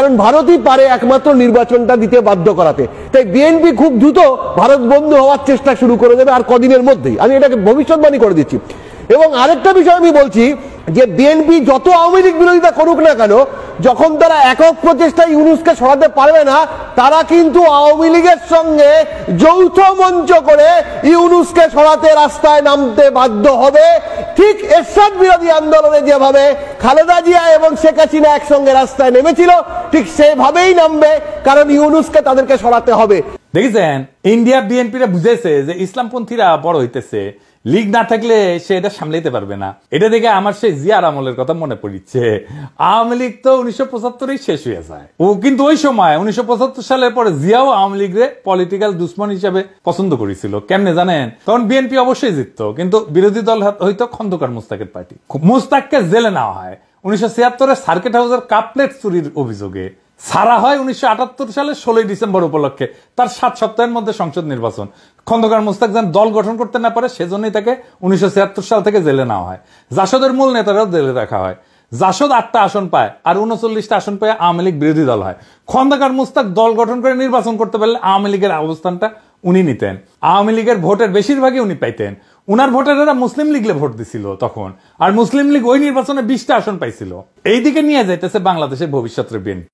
কারণ ভারতই পারে একমাত্র নির্বাচনটা দিতে বাধ্য করাতে। তাই বিএনপি খুব দ্রুত ভারত বন্ধু হওয়ার চেষ্টা শুরু করে দেবে আর কদিনের মধ্যেই, আমি এটাকে ভবিষ্যৎবাণী করে দিচ্ছি। এবং আরেকটা বিষয় আমি বলছি যে বিএনপি যত আওয়ামী লীগ বিরোধিতা করুক না কেন, যখন তারা একক প্রচেষ্টায় ইউনূসকে সরাতে পারবে না, তারা কিন্তু আওয়ামী লীগের সঙ্গে যৌথ মঞ্চ করে ইউনূসকে সরাতে রাস্তায় নামতে বাধ্য হবে। ঠিক এরশাদ বিরোধী আন্দোলনে যেভাবে খালেদা জিয়া এবং শেখ হাসিনা একসঙ্গে রাস্তায় নেমেছিল, ঠিক সেভাবেই নামবে, কারণ ইউনূসকে তাদেরকে সরাতে হবে। দেখেছেন, ইন্ডিয়া বিএনপিরা বুঝেছে যে ইসলামপন্থীরা বড় হইতেছে, লীগ না থাকলে সে এটা সামলাইতে পারবে না। এটা দেখে আমার সেই জিয়ার আমলের কথা মনে পড়ছে। আওয়ামী লীগ তো 1975 শেষ হয়ে যায়। ও কিন্তু ওই সময় 1975 সালের পরে জিয়াও আওয়ামী লীগরে পলিটিক্যাল দুশ্মন হিসেবে পছন্দ করেছিল। কেমনে জানেন? তখন বিএনপি অবশ্যই জিতত, কিন্তু বিরোধী দল হয়তো খন্দকার মুস্তাকের পার্টি। মুস্তাককে জেলে নেওয়া হয় 1976 সার্কিট হাউসের কাপলেট চুরির অভিযোগে। সারা হয় 1978 সালের 16 ডিসেম্বর উপলক্ষে। তার 7 সপ্তাহের মধ্যে সংসদ নির্বাচন। খন্দকার মুস্তাক যেন দল গঠন করতে না পারে, সেজন্যই তাকে 1976 সাল থেকে জেলে নেওয়া হয়। জাসদের মূল নেতারাও জেলে রাখা হয়। জাসদ 8টা আসন পায় আর 39টা আসন পেয়ে আওয়ামী লীগ বিরোধী দল হয়। খন্দকার মুস্তাক দল গঠন করে নির্বাচন করতে পারলে আওয়ামী লীগের অবস্থানটা উনি নিতেন। আওয়ামী লীগের ভোটের বেশিরভাগই উনি পাইতেন। উনার ভোটারেরা মুসলিম লীগলে ভোট দিছিল তখন, আর মুসলিম লীগ ওই নির্বাচনে 20টা আসন পাইছিল। এইদিকে নিয়ে যাইতেছে বাংলাদেশের ভবিষ্যতের বিএনপি।